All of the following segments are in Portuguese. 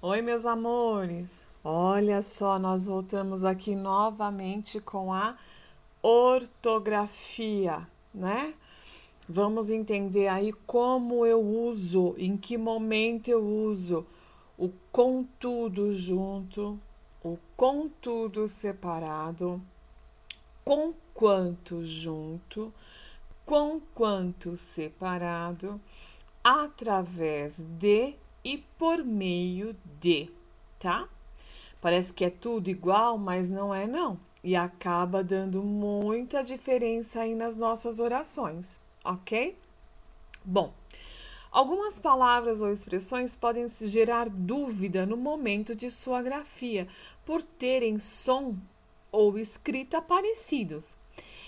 Oi, meus amores. Olha só, nós voltamos aqui novamente com a ortografia, né? Vamos entender aí como eu uso, em que momento eu uso o contudo junto, o contudo separado, com quanto junto, com quanto separado, através de e por meio de, tá? Parece que é tudo igual, mas não é não. E acaba dando muita diferença aí nas nossas orações, ok? Bom, algumas palavras ou expressões podem se gerar dúvida no momento de sua grafia, por terem som ou escrita parecidos.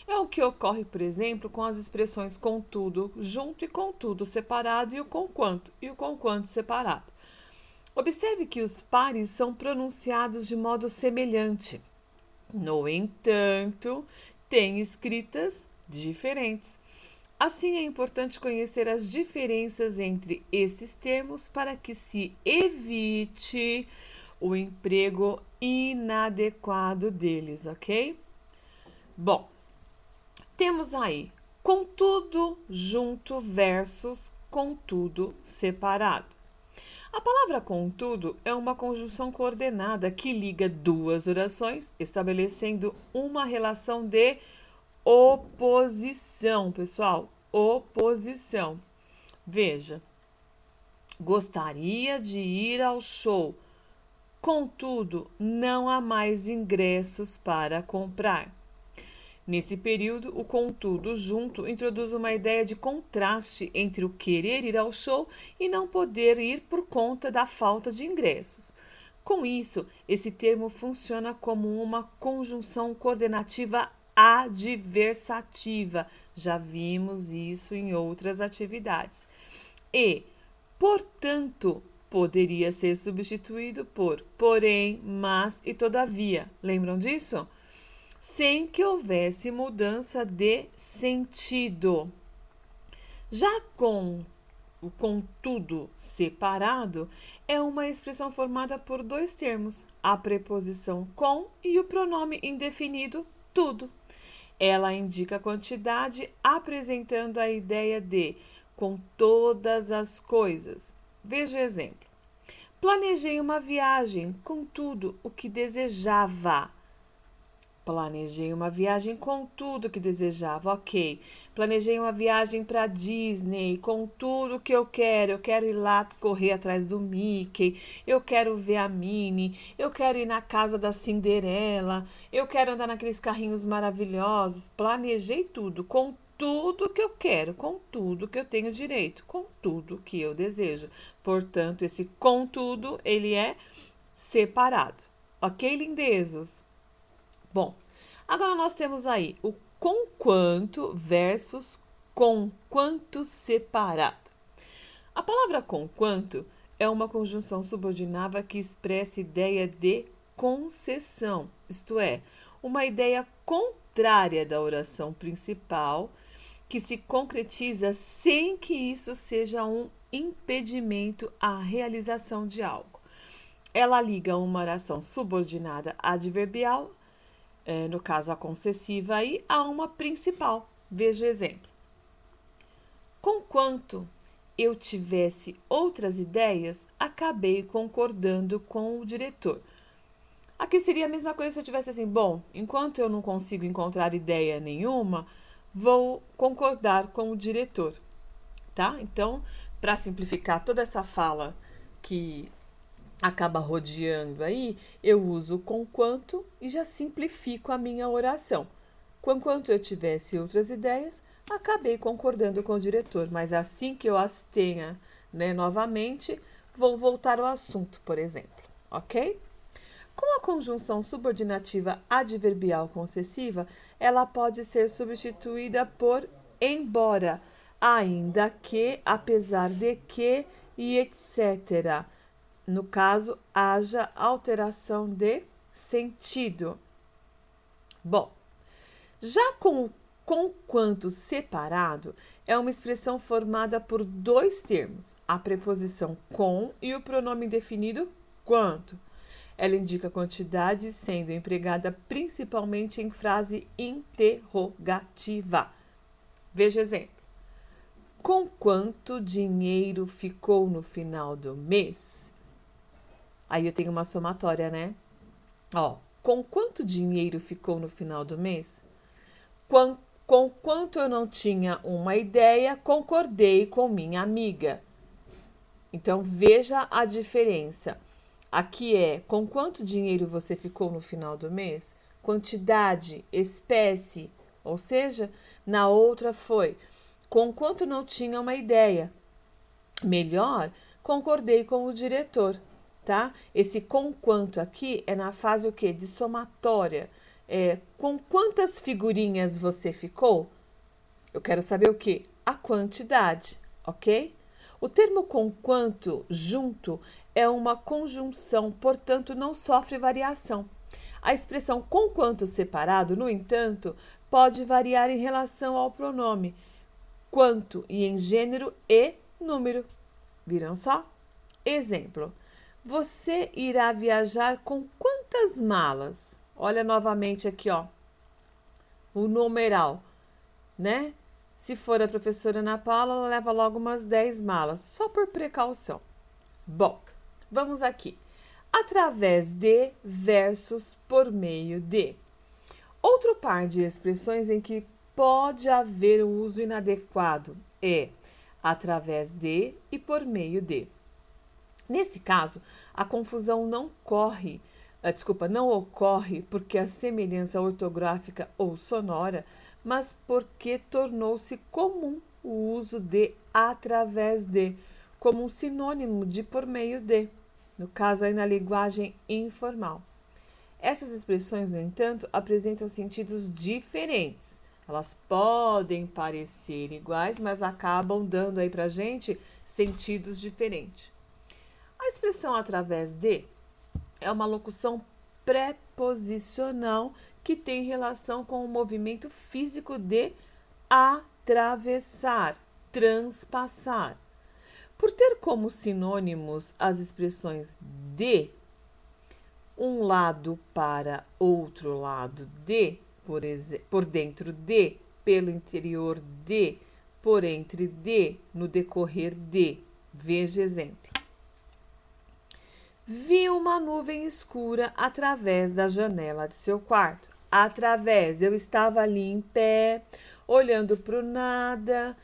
É o que ocorre, por exemplo, com as expressões contudo junto e contudo separado e o conquanto separado. Observe que os pares são pronunciados de modo semelhante. No entanto, têm escritas diferentes. Assim, é importante conhecer as diferenças entre esses termos para que se evite o emprego inadequado deles, ok? Bom, temos aí contudo junto versus contudo separado. A palavra contudo é uma conjunção coordenada que liga duas orações, estabelecendo uma relação de oposição, pessoal. Oposição. Veja, gostaria de ir ao show, contudo, não há mais ingressos para comprar. Nesse período, o contudo junto introduz uma ideia de contraste entre o querer ir ao show e não poder ir por conta da falta de ingressos. Com isso, esse termo funciona como uma conjunção coordenativa adversativa. Já vimos isso em outras atividades. E, portanto, poderia ser substituído por porém, mas e todavia. Lembram disso? Sem que houvesse mudança de sentido. Já com o contudo separado, é uma expressão formada por dois termos, a preposição com e o pronome indefinido tudo. Ela indica a quantidade, apresentando a ideia de com todas as coisas. Veja o exemplo. Planejei uma viagem com tudo o que desejava. Planejei uma viagem com tudo que desejava, ok. Planejei uma viagem para Disney com tudo que eu quero. Eu quero ir lá correr atrás do Mickey. Eu quero ver a Minnie. Eu quero ir na casa da Cinderela. Eu quero andar naqueles carrinhos maravilhosos. Planejei tudo, com tudo que eu quero, com tudo que eu tenho direito, com tudo que eu desejo. Portanto, esse com tudo, ele é separado. Ok, lindezos? Bom, agora nós temos aí o com quanto versus com quanto separado. A palavra com quanto é uma conjunção subordinada que expressa ideia de concessão, isto é, uma ideia contrária da oração principal que se concretiza sem que isso seja um impedimento à realização de algo. Ela liga uma oração subordinada adverbial, no caso a concessiva, aí, a uma principal. Veja o exemplo. Conquanto eu tivesse outras ideias, acabei concordando com o diretor. Aqui seria a mesma coisa se eu tivesse assim, bom, enquanto eu não consigo encontrar ideia nenhuma, vou concordar com o diretor, tá? Então, para simplificar toda essa fala que acaba rodeando aí, eu uso conquanto e já simplifico a minha oração. Conquanto eu tivesse outras ideias, acabei concordando com o diretor, mas assim que eu as tenha, novamente, vou voltar ao assunto, por exemplo, ok? Com a conjunção subordinativa adverbial concessiva, ela pode ser substituída por embora, ainda que, apesar de que e etc. No caso, haja alteração de sentido. Bom, já com quanto separado, é uma expressão formada por dois termos, a preposição com e o pronome definido quanto? Ela indica a quantidade sendo empregada principalmente em frase interrogativa. Veja exemplo. Com quanto dinheiro ficou no final do mês? Aí eu tenho uma somatória, né? Ó, com quanto dinheiro ficou no final do mês? Com quanto eu não tinha uma ideia, concordei com minha amiga. Então, veja a diferença. Aqui é com quanto dinheiro você ficou no final do mês? Quantidade, espécie. Ou seja, na outra foi com quanto não tinha uma ideia. Melhor, concordei com o diretor, tá? Esse com quanto aqui é na fase o quê? De somatória. Com quantas figurinhas você ficou? Eu quero saber o quê? A quantidade, ok? O termo com quanto junto é uma conjunção, portanto não sofre variação. A expressão com quanto separado, no entanto, pode variar em relação ao pronome quanto e em gênero e número. Viram só? Exemplo. Você irá viajar com quantas malas? Olha novamente aqui, ó. O numeral, né? Se for a professora Ana Paula, ela leva logo umas 10 malas, só por precaução. Bom, vamos aqui. Através de versus por meio de. Outro par de expressões em que pode haver o uso inadequado é através de e por meio de. Nesse caso, a confusão não ocorre porque a semelhança ortográfica ou sonora, mas porque tornou-se comum o uso de através de, como um sinônimo de por meio de, no caso aí na linguagem informal. Essas expressões, no entanto, apresentam sentidos diferentes. Elas podem parecer iguais, mas acabam dando aí pra gente sentidos diferentes. A expressão através de é uma locução preposicional que tem relação com o movimento físico de atravessar, transpassar. Por ter como sinônimos as expressões de, um lado para outro lado de, por dentro de, pelo interior de, por entre de, no decorrer de. Veja exemplo. Vi uma nuvem escura através da janela de seu quarto. Através, eu estava ali em pé, olhando para o nada.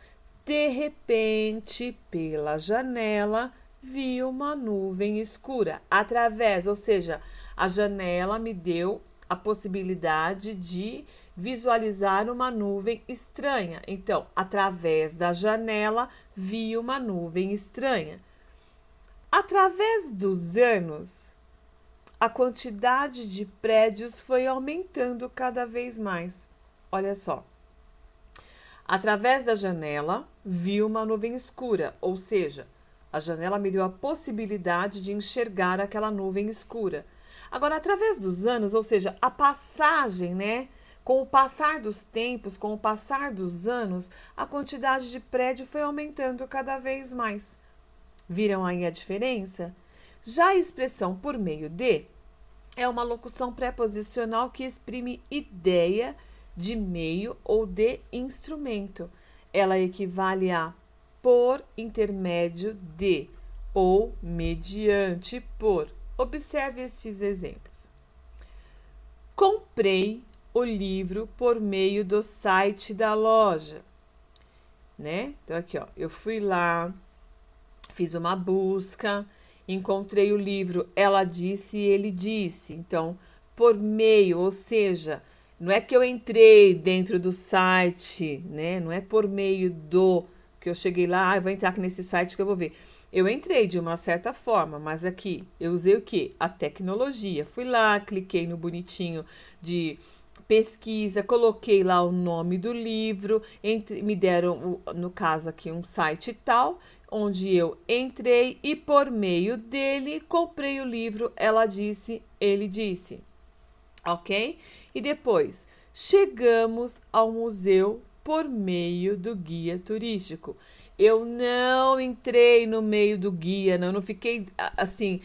De repente, pela janela, vi uma nuvem escura. Através, ou seja, a janela me deu a possibilidade de visualizar uma nuvem estranha. Então, através da janela, vi uma nuvem estranha. Através dos anos, a quantidade de prédios foi aumentando cada vez mais. Olha só. Através da janela, vi uma nuvem escura, ou seja, a janela me deu a possibilidade de enxergar aquela nuvem escura. Agora, através dos anos, ou seja, a passagem, né? Com o passar dos tempos, com o passar dos anos, a quantidade de prédio foi aumentando cada vez mais. Viram aí a diferença? Já a expressão por meio de é uma locução preposicional que exprime ideia de meio ou de instrumento. Ela equivale a por intermédio de ou mediante por. Observe estes exemplos. Comprei o livro por meio do site da loja, né? Então aqui, ó, eu fui lá, fiz uma busca, encontrei o livro, ela disse e ele disse. Então, por meio, ou seja, não é que eu entrei dentro do site, né? Não é por meio do que eu cheguei lá, vou entrar aqui nesse site que eu vou ver. Eu entrei de uma certa forma, mas aqui eu usei o quê? A tecnologia. Fui lá, cliquei no bonitinho de pesquisa, coloquei lá o nome do livro, me deram, no caso aqui, um site tal, onde eu entrei e por meio dele comprei o livro, ela disse, ele disse. Ok? E depois, chegamos ao museu por meio do guia turístico. Eu não entrei no meio do guia, não fiquei assim,